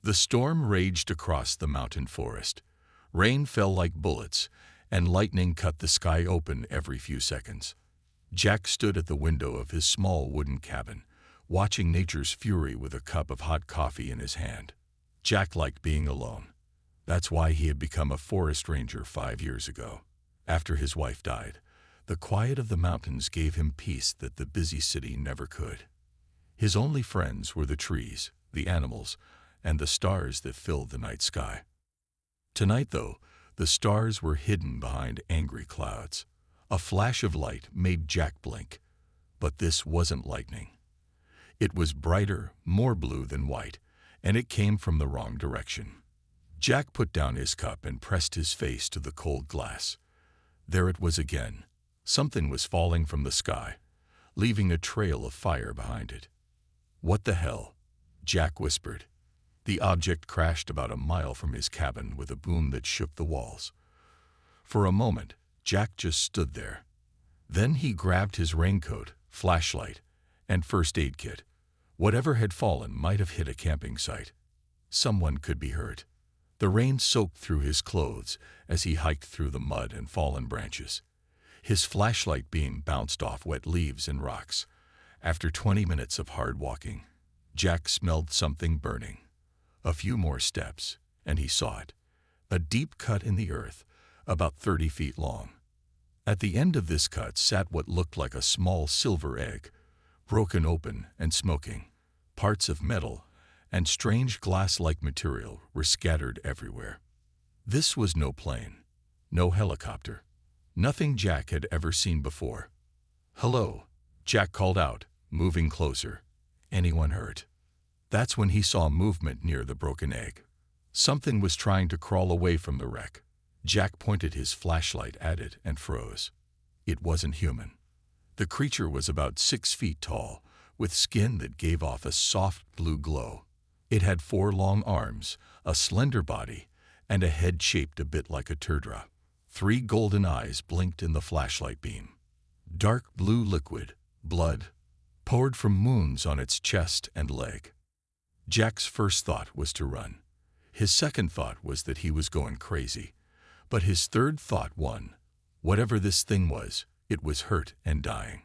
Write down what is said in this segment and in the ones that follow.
The storm raged across the mountain forest. Rain fell like bullets, and lightning cut the sky open every few seconds. Jack stood at the window of his small wooden cabin, watching nature's fury with a cup of hot coffee in his hand. Jack liked being alone. That's why he had become a forest ranger 5 years ago. After his wife died, the quiet of the mountains gave him peace that the busy city never could. His only friends were the trees, the animals, and the stars that filled the night sky. Tonight, though, the stars were hidden behind angry clouds. A flash of light made Jack blink, but this wasn't lightning. It was brighter, more blue than white, and it came from the wrong direction. Jack put down his cup and pressed his face to the cold glass. There it was again. Something was falling from the sky, leaving a trail of fire behind it. "What the hell?" Jack whispered. The object crashed about a mile from his cabin with a boom that shook the walls. For a moment, Jack just stood there. Then he grabbed his raincoat, flashlight, and first aid kit. Whatever had fallen might have hit a camping site. Someone could be hurt. The rain soaked through his clothes as he hiked through the mud and fallen branches. His flashlight beam bounced off wet leaves and rocks. After 20 minutes of hard walking, Jack smelled something burning. A few more steps, and he saw it. A deep cut in the earth, about 30 feet long. At the end of this cut sat what looked like a small silver egg, broken open and smoking. Parts of metal and strange glass-like material were scattered everywhere. This was no plane, no helicopter, nothing Jack had ever seen before. "Hello," Jack called out, moving closer. "Anyone hurt?" That's when he saw movement near the broken egg. Something was trying to crawl away from the wreck. Jack pointed his flashlight at it and froze. It wasn't human. The creature was about 6 feet tall, with skin that gave off a soft blue glow. It had 4 long arms, a slender body, and a head shaped a bit like a tundra. 3 golden eyes blinked in the flashlight beam. Dark blue liquid, blood, poured from wounds on its chest and leg. Jack's first thought was to run. His second thought was that he was going crazy. But his third thought won. Whatever this thing was, it was hurt and dying.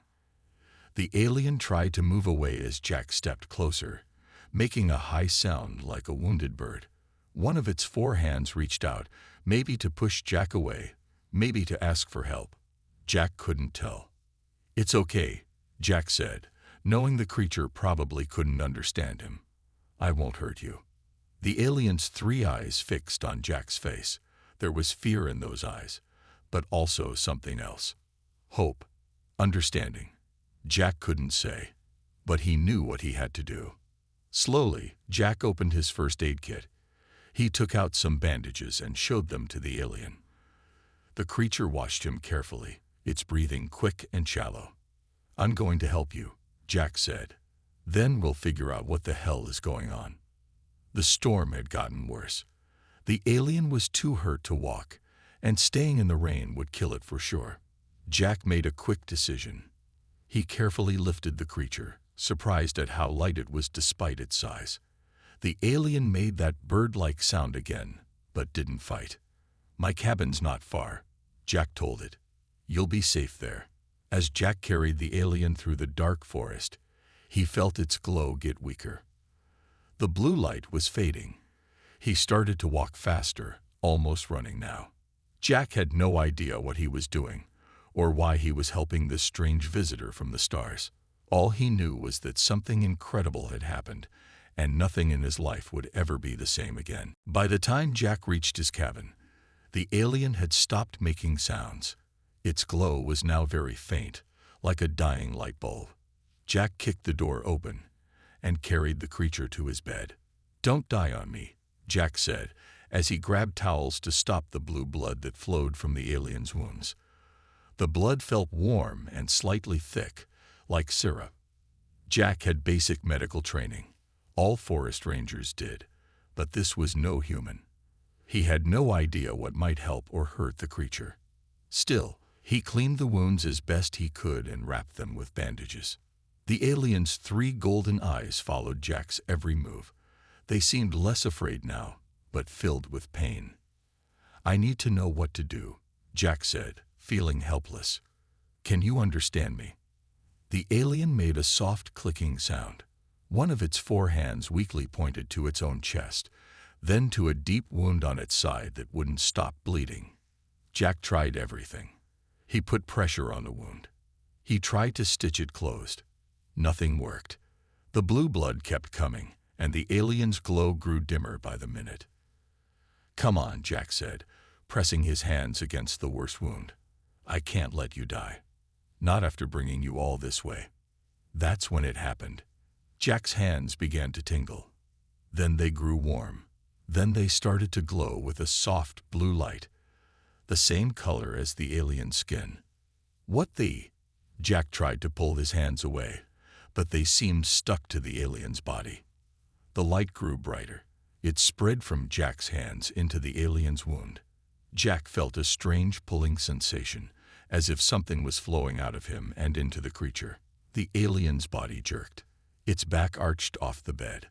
The alien tried to move away as Jack stepped closer, making a high sound like a wounded bird. One of its 4 hands reached out, maybe to push Jack away, maybe to ask for help. Jack couldn't tell. "It's okay," Jack said, knowing the creature probably couldn't understand him. "I won't hurt you." The alien's 3 eyes fixed on Jack's face. There was fear in those eyes, but also something else. Hope, understanding. Jack couldn't say, but he knew what he had to do. Slowly, Jack opened his first aid kit. He took out some bandages and showed them to the alien. The creature watched him carefully, its breathing quick and shallow. "I'm going to help you," Jack said. "Then we'll figure out what the hell is going on." The storm had gotten worse. The alien was too hurt to walk, and staying in the rain would kill it for sure. Jack made a quick decision. He carefully lifted the creature, surprised at how light it was despite its size. The alien made that bird-like sound again, but didn't fight. "My cabin's not far," Jack told it. "You'll be safe there." As Jack carried the alien through the dark forest, he felt its glow get weaker. The blue light was fading. He started to walk faster, almost running now. Jack had no idea what he was doing, or why he was helping this strange visitor from the stars. All he knew was that something incredible had happened, and nothing in his life would ever be the same again. By the time Jack reached his cabin, the alien had stopped making sounds. Its glow was now very faint, like a dying light bulb. Jack kicked the door open and carried the creature to his bed. "Don't die on me," Jack said, as he grabbed towels to stop the blue blood that flowed from the alien's wounds. The blood felt warm and slightly thick, like syrup. Jack had basic medical training. All forest rangers did, but this was no human. He had no idea what might help or hurt the creature. Still, he cleaned the wounds as best he could and wrapped them with bandages. The alien's 3 golden eyes followed Jack's every move. They seemed less afraid now, but filled with pain. "I need to know what to do," Jack said, feeling helpless. "Can you understand me?" The alien made a soft clicking sound. One of its 4 hands weakly pointed to its own chest, then to a deep wound on its side that wouldn't stop bleeding. Jack tried everything. He put pressure on the wound. He tried to stitch it closed. Nothing worked. The blue blood kept coming, and the alien's glow grew dimmer by the minute. "Come on," Jack said, pressing his hands against the worst wound. "I can't let you die. Not after bringing you all this way." That's when it happened. Jack's hands began to tingle. Then they grew warm. Then they started to glow with a soft blue light, the same color as the alien's skin. "What the?" Jack tried to pull his hands away, but they seemed stuck to the alien's body. The light grew brighter. It spread from Jack's hands into the alien's wound. Jack felt a strange pulling sensation, as if something was flowing out of him and into the creature. The alien's body jerked. Its back arched off the bed.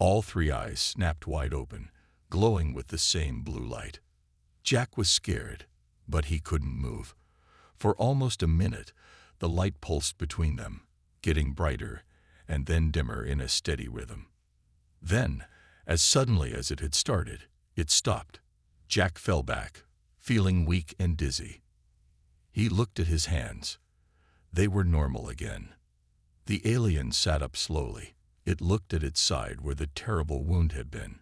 All 3 eyes snapped wide open, glowing with the same blue light. Jack was scared, but he couldn't move. For almost a minute, the light pulsed between them, getting brighter and then dimmer in a steady rhythm. Then, as suddenly as it had started, it stopped. Jack fell back, feeling weak and dizzy. He looked at his hands. They were normal again. The alien sat up slowly. It looked at its side where the terrible wound had been.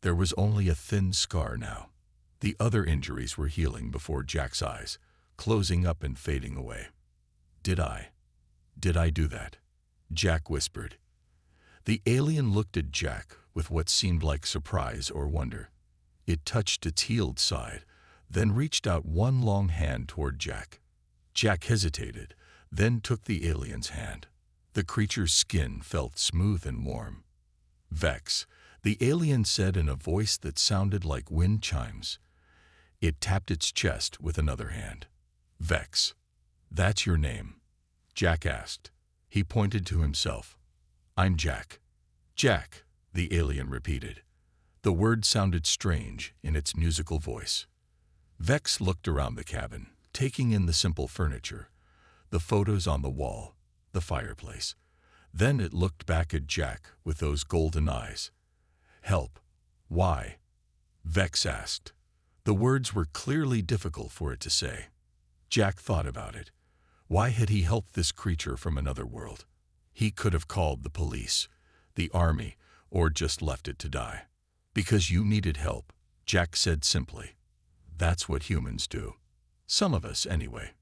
There was only a thin scar now. The other injuries were healing before Jack's eyes, closing up and fading away. Did I do that?" Jack whispered. The alien looked at Jack with what seemed like surprise or wonder. It touched its healed side, then reached out one long hand toward Jack. Jack hesitated, then took the alien's hand. The creature's skin felt smooth and warm. "Vex," the alien said in a voice that sounded like wind chimes. It tapped its chest with another hand. "Vex, that's your name?" Jack asked. He pointed to himself. "I'm Jack." "Jack," the alien repeated. The word sounded strange in its musical voice. Vex looked around the cabin, taking in the simple furniture, the photos on the wall, the fireplace. Then it looked back at Jack with those golden eyes. "Help. Why?" Vex asked. The words were clearly difficult for it to say. Jack thought about it. Why had he helped this creature from another world? He could have called the police, the army, or just left it to die. "Because you needed help," Jack said simply. "That's what humans do. Some of us, anyway."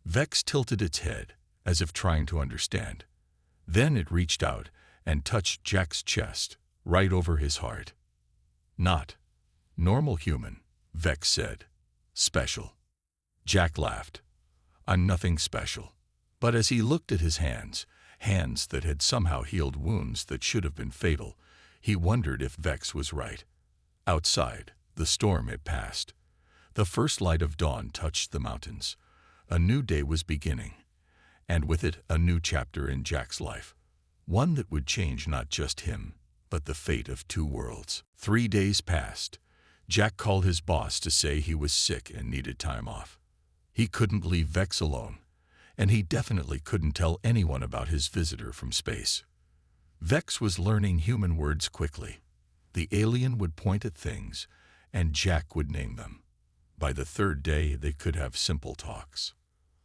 Vex tilted its head, as if trying to understand. Then it reached out and touched Jack's chest, right over his heart. "Not normal human," Vex said. "Special." Jack laughed. "I'm nothing special." But as he looked at his hands that had somehow healed wounds that should have been fatal, he wondered if Vex was right. Outside, the storm had passed. The first light of dawn touched the mountains. A new day was beginning, and with it a new chapter in Jack's life. One that would change not just him, but the fate of 2 worlds. 3 days passed. Jack called his boss to say he was sick and needed time off. He couldn't leave Vex alone, and he definitely couldn't tell anyone about his visitor from space. Vex was learning human words quickly. The alien would point at things, and Jack would name them. By the 3rd day, they could have simple talks.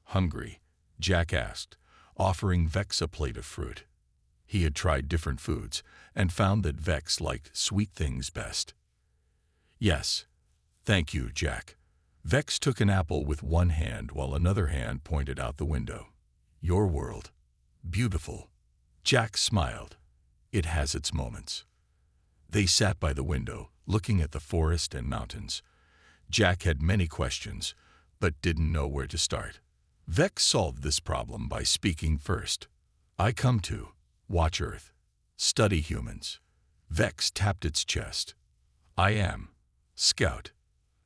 "Hungry?" Jack asked, offering Vex a plate of fruit. He had tried different foods and found that Vex liked sweet things best. "Yes. Thank you, Jack." Vex took an apple with one hand while another hand pointed out the window. "Your world. Beautiful." Jack smiled. "It has its moments." They sat by the window, looking at the forest and mountains. Jack had many questions, but didn't know where to start. Vex solved this problem by speaking first. "I come to watch Earth, study humans." Vex tapped its chest. "I am Scout.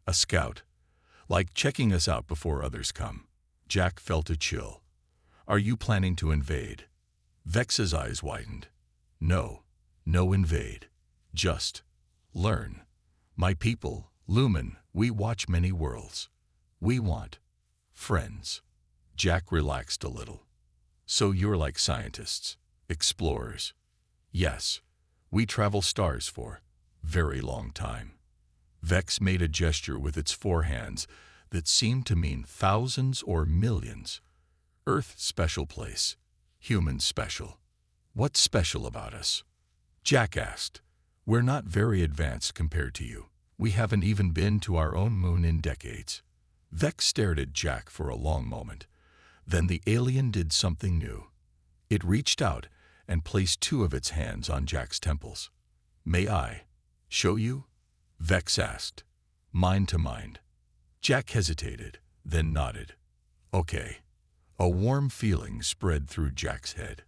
A scout. Like checking us out before others come." Jack felt a chill. "Are you planning to invade?" Vex's eyes widened. No invade." Just learn. My people, Lumen, we watch many worlds. We want friends. Jack relaxed a little. So you're like scientists, explorers. Yes, we travel stars for very long time. Vex made a gesture with its four hands that seemed to mean thousands or millions. Earth special place, human special. What's special about us? Jack asked. We're not very advanced compared to you. We haven't even been to our own moon in decades. Vex stared at Jack for a long moment. Then the alien did something new. It reached out and placed two of its hands on Jack's temples. May I show you? Vex asked. Mind to mind. Jack hesitated, then nodded. Okay. A warm feeling spread through Jack's head.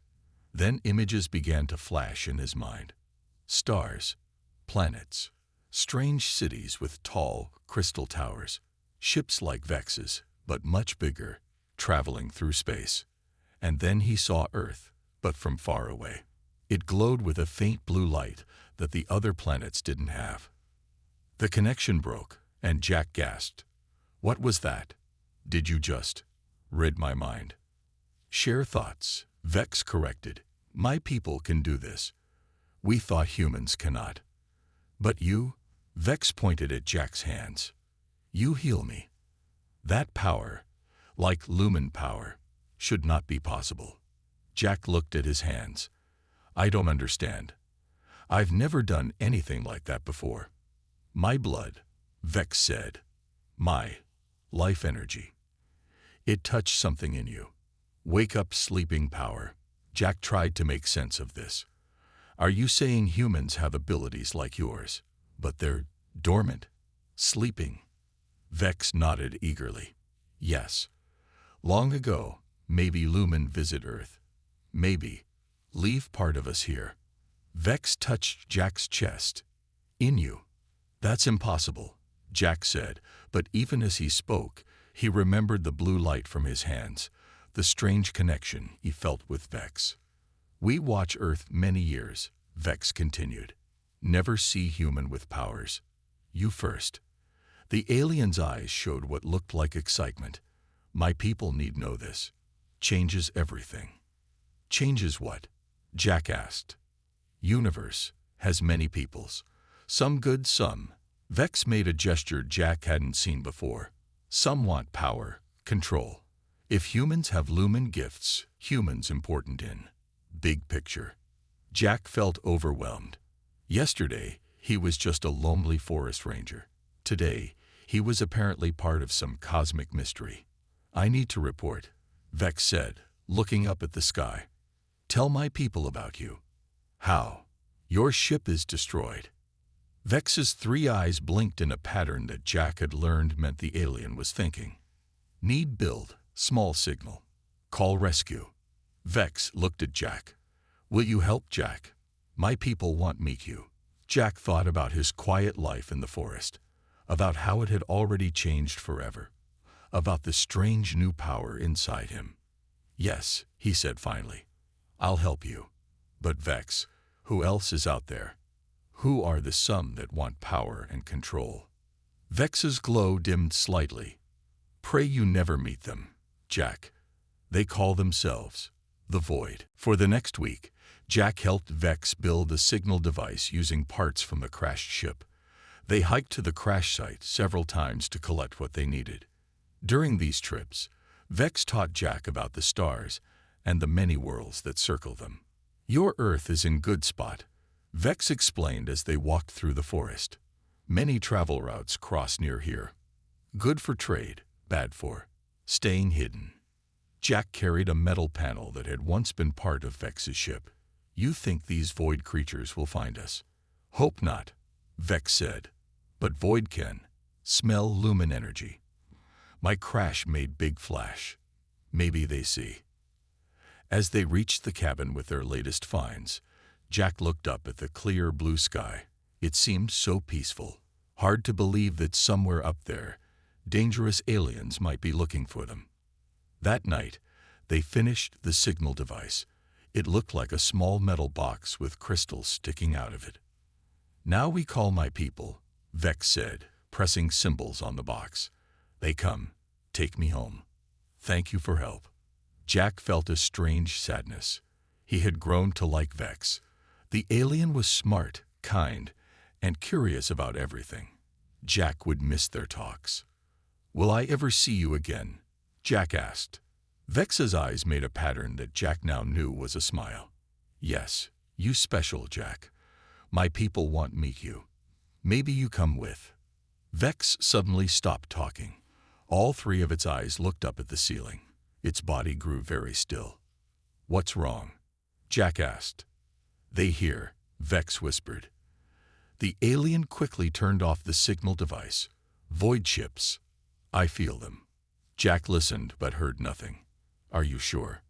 Then images began to flash in his mind. Stars, planets, strange cities with tall, crystal towers, ships like Vex's, but much bigger, traveling through space. And then he saw Earth, but from far away. It glowed with a faint blue light that the other planets didn't have. The connection broke, and Jack gasped. What was that? Did you just read my mind? Share thoughts, Vex corrected. My people can do this. We thought humans cannot. But you, Vex pointed at Jack's hands. You heal me. That power, like Lumen power, should not be possible. Jack looked at his hands. I don't understand. I've never done anything like that before. My blood, Vex said. My life energy. It touched something in you. Wake up sleeping power. Jack tried to make sense of this. Are you saying humans have abilities like yours, but they're dormant, sleeping? Vex nodded eagerly. Yes. Long ago, maybe Lumen visit Earth. Maybe leave part of us here. Vex touched Jack's chest. In you. That's impossible, Jack said, but even as he spoke, he remembered the blue light from his hands, the strange connection he felt with Vex. We watch Earth many years, Vex continued. Never see human with powers. You first. The alien's eyes showed what looked like excitement. My people need know this. Changes everything. Changes what? Jack asked. Universe has many peoples. Some good, some. Vex made a gesture Jack hadn't seen before. Some want power, control. If humans have Lumen gifts, humans important in big picture. Jack felt overwhelmed. Yesterday, he was just a lonely forest ranger. Today, he was apparently part of some cosmic mystery. I need to report, Vex said, looking up at the sky. Tell my people about you. How? Your ship is destroyed. Vex's three eyes blinked in a pattern that Jack had learned meant the alien was thinking. Need build, small signal. Call rescue. Vex looked at Jack. Will you help, Jack? My people want meet you. Jack thought about his quiet life in the forest, about how it had already changed forever, about the strange new power inside him. Yes, he said finally. I'll help you. But Vex, who else is out there? Who are the some that want power and control? Vex's glow dimmed slightly. Pray you never meet them, Jack. They call themselves the Void. For the next week, Jack helped Vex build a signal device using parts from the crashed ship. They hiked to the crash site several times to collect what they needed. During these trips, Vex taught Jack about the stars and the many worlds that circle them. Your Earth is in good spot, Vex explained as they walked through the forest. Many travel routes cross near here. Good for trade, bad for staying hidden. Jack carried a metal panel that had once been part of Vex's ship. You think these Void creatures will find us? Hope not, Vex said. But Void can smell Lumen energy. My crash made big flash. Maybe they see. As they reached the cabin with their latest finds, Jack looked up at the clear blue sky. It seemed so peaceful. Hard to believe that somewhere up there, dangerous aliens might be looking for them. That night, they finished the signal device. It looked like a small metal box with crystals sticking out of it. Now we call my people, Vex said, pressing symbols on the box. They come. Take me home. Thank you for help. Jack felt a strange sadness. He had grown to like Vex. The alien was smart, kind, and curious about everything. Jack would miss their talks. Will I ever see you again? Jack asked. Vex's eyes made a pattern that Jack now knew was a smile. Yes, you special, Jack. My people want meet you. Maybe you come with. Vex suddenly stopped talking. All three of its eyes looked up at the ceiling. Its body grew very still. What's wrong? Jack asked. They hear, Vex whispered. The alien quickly turned off the signal device. Void chips. I feel them. Jack listened but heard nothing. Are you sure?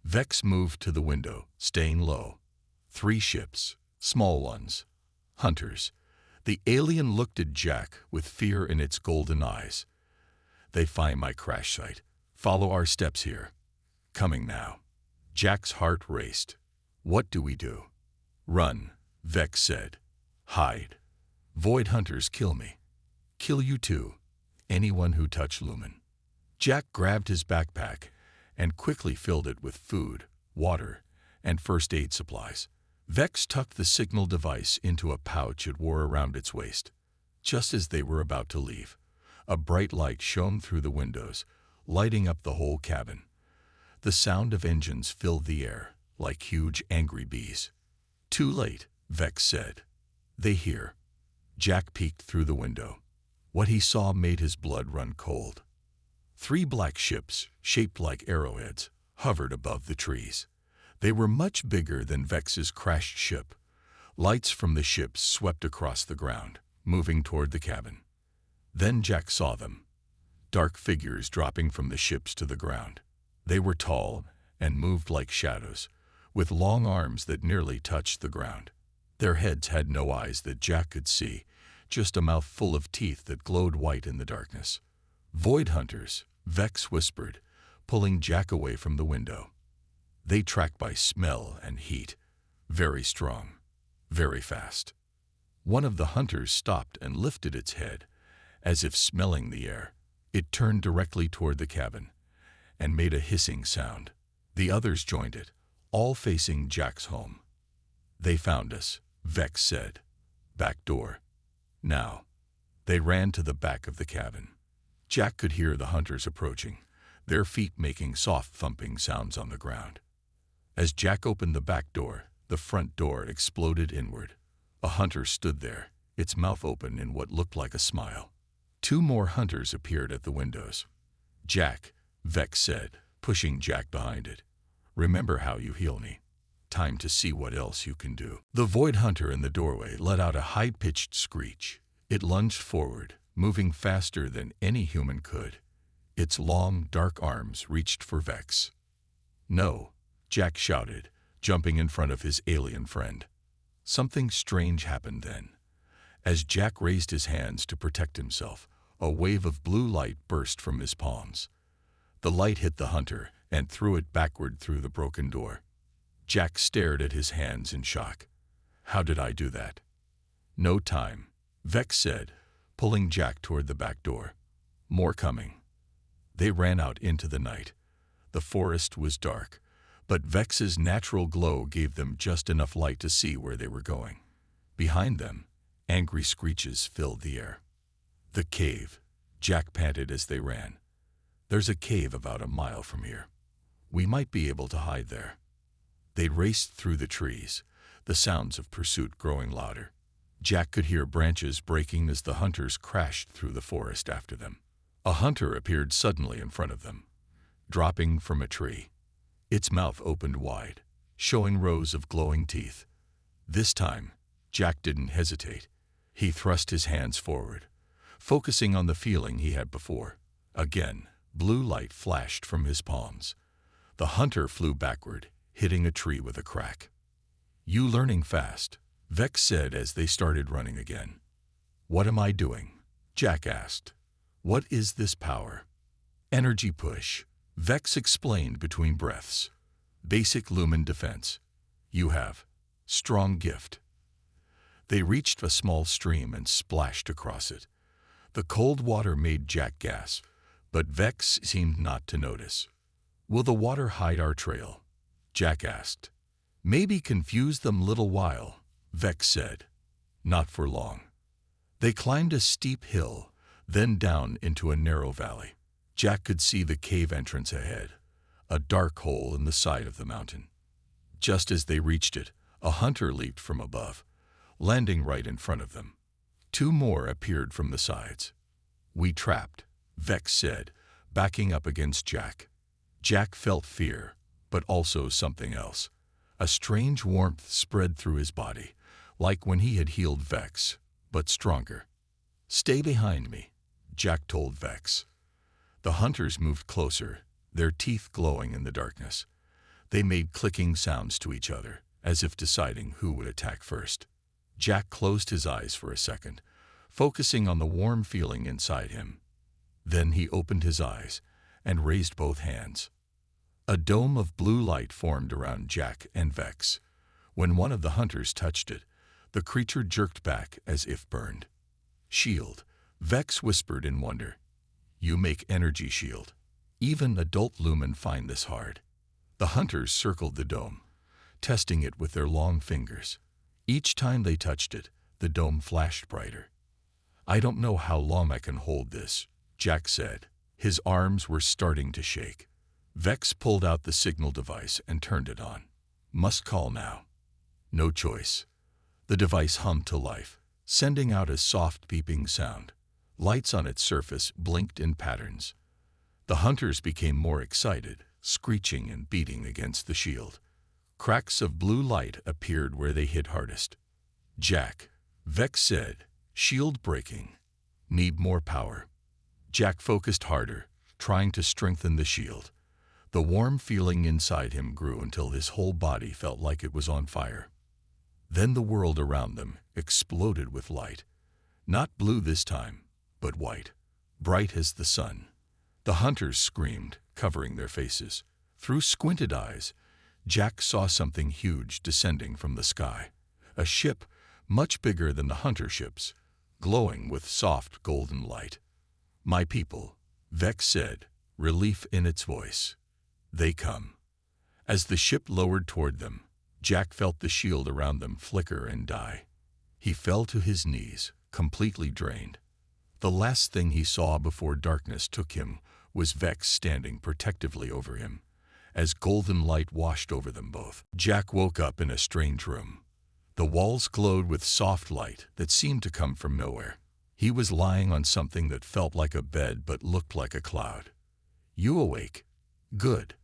Vex moved to the window, staying low. 3 ships, small ones. Hunters. The alien looked at Jack with fear in its golden eyes. They find my crash site. Follow our steps here. Coming now. Jack's heart raced. What do we do? Run, Vex said. Hide. Void hunters kill me. Kill you too. Anyone who touch Lumen. Jack grabbed his backpack and quickly filled it with food, water, and first aid supplies. Vex tucked the signal device into a pouch it wore around its waist. Just as they were about to leave, a bright light shone through the windows, lighting up the whole cabin. The sound of engines filled the air, like huge angry bees. Too late, Vex said. They hear. Jack peeked through the window. What he saw made his blood run cold. 3 black ships, shaped like arrowheads, hovered above the trees. They were much bigger than Vex's crashed ship. Lights from the ships swept across the ground, moving toward the cabin. Then Jack saw them. Dark figures dropping from the ships to the ground. They were tall and moved like shadows, with long arms that nearly touched the ground. Their heads had no eyes that Jack could see, just a mouth full of teeth that glowed white in the darkness. Void hunters, Vex whispered, pulling Jack away from the window. They track by smell and heat, very strong, very fast. One of the hunters stopped and lifted its head, as if smelling the air. It turned directly toward the cabin and made a hissing sound. The others joined it, all facing Jack's home. They found us, Vex said. Back door. Now. They ran to the back of the cabin. Jack could hear the hunters approaching, their feet making soft thumping sounds on the ground. As Jack opened the back door, the front door exploded inward. A hunter stood there, its mouth open in what looked like a smile. 2 more hunters appeared at the windows. Jack, Vex said, pushing Jack behind it. Remember how you heal me. Time to see what else you can do. The void hunter in the doorway let out a high-pitched screech. It lunged forward, moving faster than any human could. Its long, dark arms reached for Vex. No, Jack shouted, jumping in front of his alien friend. Something strange happened then. As Jack raised his hands to protect himself, a wave of blue light burst from his palms. The light hit the hunter and threw it backward through the broken door. Jack stared at his hands in shock. How did I do that? No time, Vex said, pulling Jack toward the back door. More coming. They ran out into the night. The forest was dark, but Vex's natural glow gave them just enough light to see where they were going. Behind them, angry screeches filled the air. The cave, Jack panted as they ran. There's a cave about a mile from here. We might be able to hide there. They raced through the trees, the sounds of pursuit growing louder. Jack could hear branches breaking as the hunters crashed through the forest after them. A hunter appeared suddenly in front of them, dropping from a tree. Its mouth opened wide, showing rows of glowing teeth. This time, Jack didn't hesitate. He thrust his hands forward, focusing on the feeling he had before. Again, blue light flashed from his palms. The hunter flew backward, hitting a tree with a crack. You learning fast, Vex said as they started running again. What am I doing? Jack asked. What is this power? Energy push, Vex explained between breaths. Basic lumen defense. You have strong gift. They reached a small stream and splashed across it. The cold water made Jack gasp, but Vex seemed not to notice. "Will the water hide our trail?" Jack asked. "Maybe confuse them little while," Vex said. "Not for long." They climbed a steep hill, then down into a narrow valley. Jack could see the cave entrance ahead, a dark hole in the side of the mountain. Just as they reached it, a hunter leaped from above, landing right in front of them. Two more appeared from the sides. "We trapped," Vex said, backing up against Jack. Jack felt fear, but also something else. A strange warmth spread through his body, like when he had healed Vex, but stronger. "Stay behind me," Jack told Vex. The hunters moved closer, their teeth glowing in the darkness. They made clicking sounds to each other, as if deciding who would attack first. Jack closed his eyes for a second, focusing on the warm feeling inside him. Then he opened his eyes and raised both hands. A dome of blue light formed around Jack and Vex. When one of the hunters touched it, the creature jerked back as if burned. "Shield," Vex whispered in wonder. "You make energy shield. Even adult lumen find this hard." The hunters circled the dome, testing it with their long fingers. Each time they touched it, the dome flashed brighter. "I don't know how long I can hold this," Jack said. His arms were starting to shake. Vex pulled out the signal device and turned it on. "Must call now." "No choice." The device hummed to life, sending out a soft beeping sound. Lights on its surface blinked in patterns. The hunters became more excited, screeching and beating against the shield. Cracks of blue light appeared where they hit hardest. "Jack," Vex said, "shield breaking. Need more power." Jack focused harder, trying to strengthen the shield. The warm feeling inside him grew until his whole body felt like it was on fire. Then the world around them exploded with light. Not blue this time, but white, bright as the sun. The hunters screamed, covering their faces. Through squinted eyes, Jack saw something huge descending from the sky. A ship, much bigger than the hunter ships, glowing with soft golden light. "My people," Vex said, relief in its voice. "They come." As the ship lowered toward them, Jack felt the shield around them flicker and die. He fell to his knees, completely drained. The last thing he saw before darkness took him was Vex standing protectively over him, as golden light washed over them both. Jack woke up in a strange room. The walls glowed with soft light that seemed to come from nowhere. He was lying on something that felt like a bed but looked like a cloud. "You awake? Good."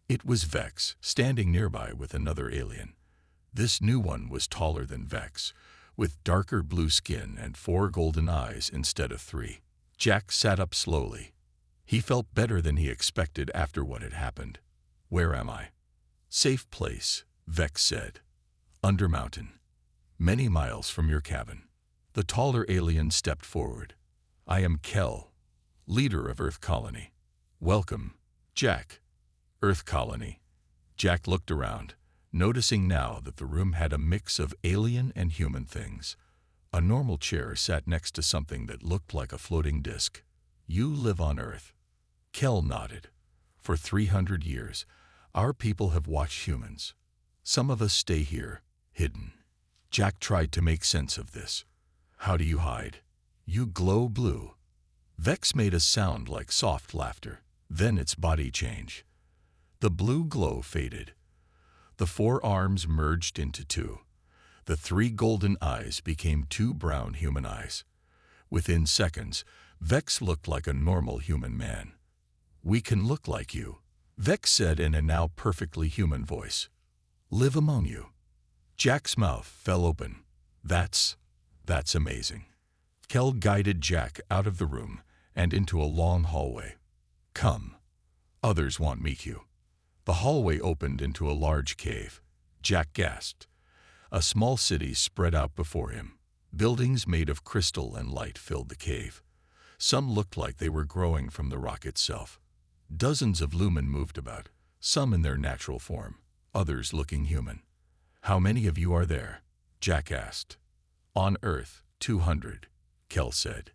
It was Vex, standing nearby with another alien. This new one was taller than Vex, with darker blue skin and 4 golden eyes instead of 3. Jack sat up slowly. He felt better than he expected after what had happened. "Where am I?" "Safe place," Vex said. "Under mountain. Many miles from your cabin." The taller alien stepped forward. "I am Kel, leader of Earth Colony." "Welcome, Jack." Earth Colony. Jack looked around, noticing now that the room had a mix of alien and human things. A normal chair sat next to something that looked like a floating disc. "You live on Earth." Kel nodded. "For 300 years, our people have watched humans. Some of us stay here, hidden." Jack tried to make sense of this. "How do you hide? You glow blue." Vex made a sound like soft laughter. Then its body changed. The blue glow faded. The 4 arms merged into 2. The 3 golden eyes became 2 brown human eyes. Within seconds, Vex looked like a normal human man. "We can look like you," Vex said in a now perfectly human voice. "Live among you." Jack's mouth fell open. That's amazing." Kel guided Jack out of the room and into a long hallway. "Come. Others want to meet you." The hallway opened into a large cave. Jack gasped. A small city spread out before him. Buildings made of crystal and light filled the cave. Some looked like they were growing from the rock itself. Dozens of lumen moved about, some in their natural form, others looking human. "How many of you are there?" Jack asked. On Earth, 200, Kel said.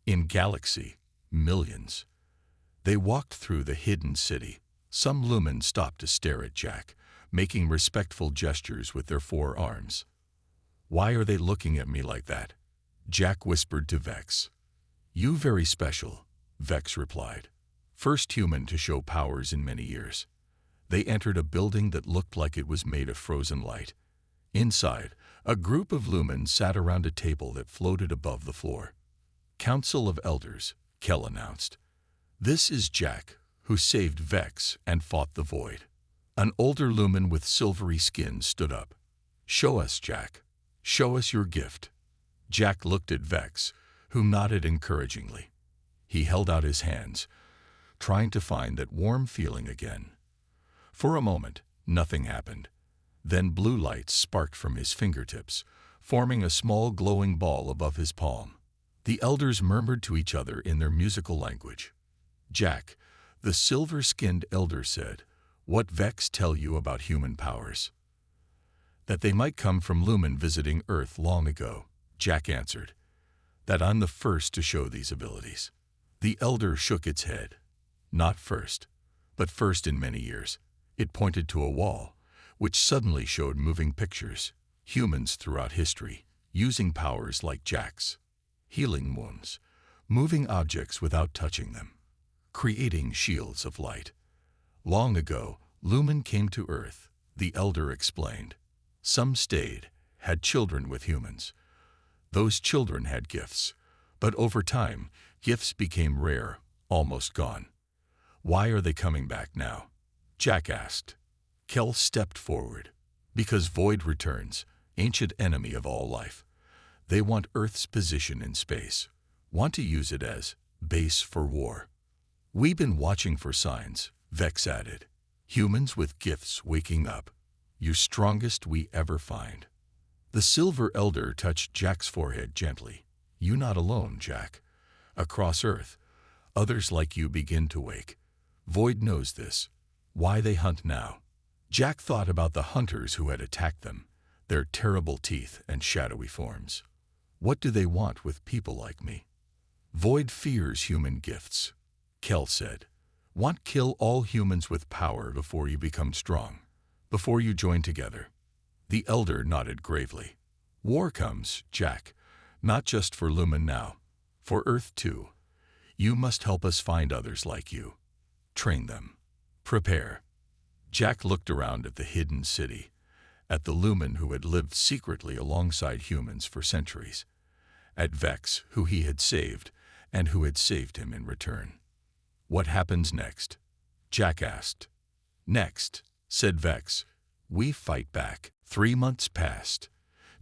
In galaxy, millions. They walked through the hidden city. Some lumens stopped to stare at Jack, making respectful gestures with their forearms. Why are they looking at me like that? Jack whispered to Vex. You very special, Vex replied. First human to show powers in many years. They entered a building that looked like it was made of frozen light. Inside, a group of lumens sat around a table that floated above the floor. Council of Elders, Kel announced. This is Jack, who saved Vex and fought the void. An older lumen with silvery skin stood up. Show us, Jack. Show us your gift. Jack looked at Vex, who nodded encouragingly. He held out his hands, trying to find that warm feeling again. For a moment, nothing happened. Then blue light sparked from his fingertips, forming a small glowing ball above his palm. The elders murmured to each other in their musical language. Jack, the silver-skinned elder, said, What Vex tell you about human powers? That they might come from lumen visiting Earth long ago, Jack answered. That I'm the first to show these abilities. The elder shook its head. Not first, but first in many years. It pointed to a wall, which suddenly showed moving pictures, humans throughout history, using powers like Jack's. Healing wounds, moving objects without touching them, creating shields of light. Long ago, lumen came to Earth, the elder explained. Some stayed, had children with humans. Those children had gifts, but over time, gifts became rare, almost gone. Why are they coming back now? Jack asked. Kel stepped forward. Because void returns, ancient enemy of all life. They want Earth's position in space, want to use it as base for war. We've been watching for signs, Vex added. Humans with gifts waking up. You strongest we ever find. The silver elder touched Jack's forehead gently. You not alone, Jack. Across Earth, others like you begin to wake. Void knows this. Why they hunt now? Jack thought about the hunters who had attacked them, their terrible teeth and shadowy forms. What do they want with people like me? Void fears human gifts, Kel said. Want kill all humans with power before you become strong, before you join together. The elder nodded gravely. War comes, Jack, not just for Lumen now, for Earth too. You must help us find others like you. Train them. Prepare. Jack looked around at the hidden city, at the Lumen who had lived secretly alongside humans for centuries, at Vex, who he had saved, and who had saved him in return. What happens next? Jack asked. Next, said Vex, we fight back. 3 months passed.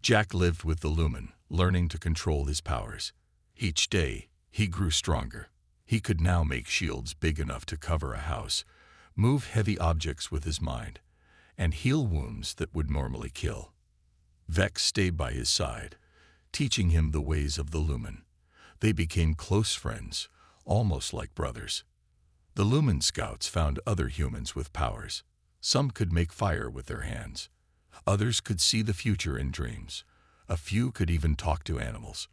Jack lived with the Lumen, learning to control his powers. Each day, he grew stronger. He could now make shields big enough to cover a house, move heavy objects with his mind, and heal wounds that would normally kill. Vex stayed by his side, teaching him the ways of the Lumen. They became close friends, almost like brothers. The Lumen scouts found other humans with powers. Some could make fire with their hands. Others could see the future in dreams. A few could even talk to animals.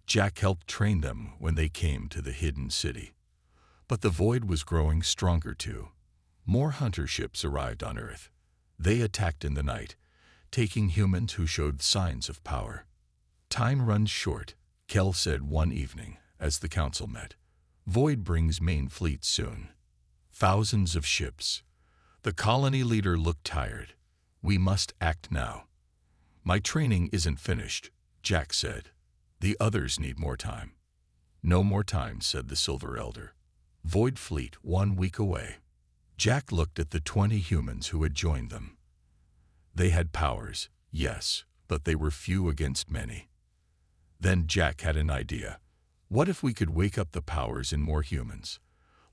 Jack helped train them when they came to the hidden city. But the void was growing stronger too. More hunter ships arrived on Earth. They attacked in the night, taking humans who showed signs of power. Time runs short, Kel said one evening as the council met. Void brings main fleet soon. Thousands of ships. The colony leader looked tired. We must act now. My training isn't finished, Jack said. The others need more time. No more time, said the Silver Elder. Void fleet 1 week away. Jack looked at the 20 humans who had joined them. They had powers, yes, but they were few against many. Then Jack had an idea. What if we could wake up the powers in more humans?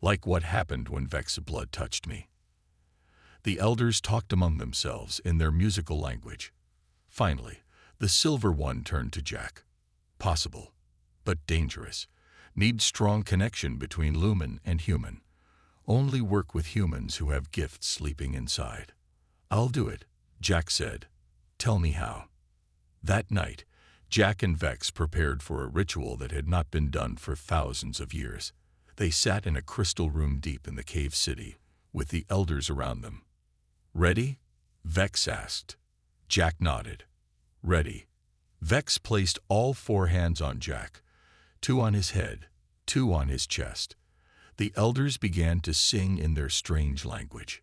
Like what happened when Vex's blood touched me. The elders talked among themselves in their musical language. Finally, the Silver One turned to Jack. Possible, but dangerous. Need strong connection between Lumen and human. Only work with humans who have gifts sleeping inside. I'll do it, Jack said. Tell me how. That night, Jack and Vex prepared for a ritual that had not been done for thousands of years. They sat in a crystal room deep in the cave city, with the elders around them. "Ready?" Vex asked. Jack nodded. "Ready." Vex placed all 4 hands on Jack, 2 on his head, 2 on his chest. The elders began to sing in their strange language.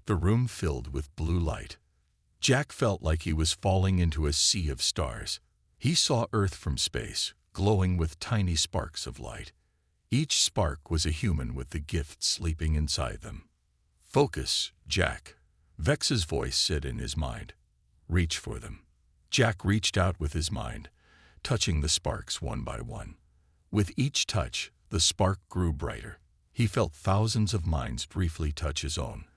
The room filled with blue light. Jack felt like he was falling into a sea of stars. He saw Earth from space, glowing with tiny sparks of light. Each spark was a human with the gift sleeping inside them. "Focus, Jack," Vex's voice said in his mind. "Reach for them." Jack reached out with his mind, touching the sparks one by one. With each touch, the spark grew brighter. He felt thousands of minds briefly touch his own,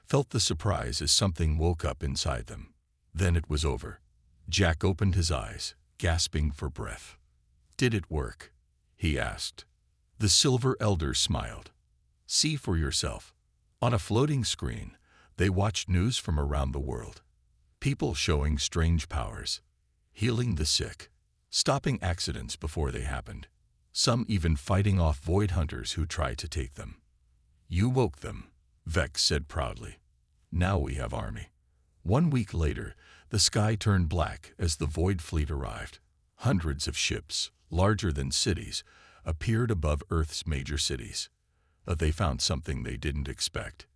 felt the surprise as something woke up inside them. Then it was over. Jack opened his eyes, gasping for breath. "Did it work?" he asked. The silver elder smiled. "See for yourself." On a floating screen, they watched news from around the world. People showing strange powers, healing the sick, stopping accidents before they happened. Some even fighting off void hunters who tried to take them. "You woke them," Vex said proudly. "Now we have army." 1 week later, the sky turned black as the Void Fleet arrived. Hundreds of ships, larger than cities, appeared above Earth's major cities. They found something they didn't expect: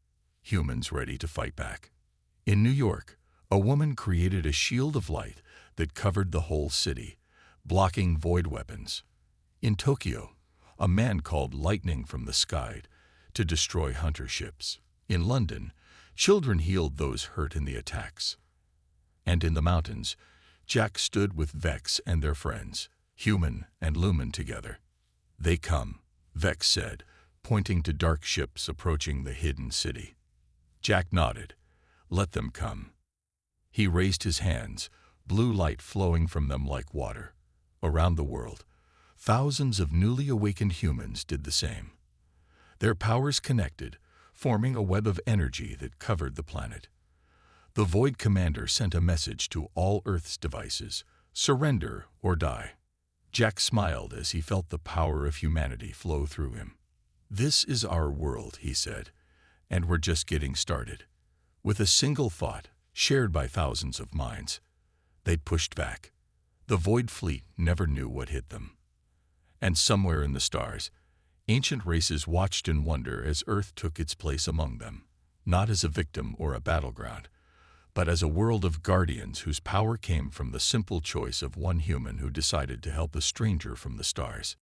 humans ready to fight back. In New York, a woman created a shield of light that covered the whole city, blocking void weapons. In Tokyo, a man called lightning from the sky to destroy hunter ships. In London, children healed those hurt in the attacks. And in the mountains, Jack stood with Vex and their friends, human and lumen together. "They come," Vex said, pointing to dark ships approaching the hidden city. Jack nodded. "Let them come." He raised his hands, blue light flowing from them like water. Around the world, thousands of newly awakened humans did the same. Their powers connected, forming a web of energy that covered the planet. The Void Commander sent a message to all Earth's devices: surrender or die. Jack smiled as he felt the power of humanity flow through him. "This is our world," he said, "and we're just getting started." With a single thought, shared by thousands of minds, they pushed back. The Void Fleet never knew what hit them. And somewhere in the stars, ancient races watched in wonder as Earth took its place among them, not as a victim or a battleground, but as a world of guardians whose power came from the simple choice of one human who decided to help a stranger from the stars.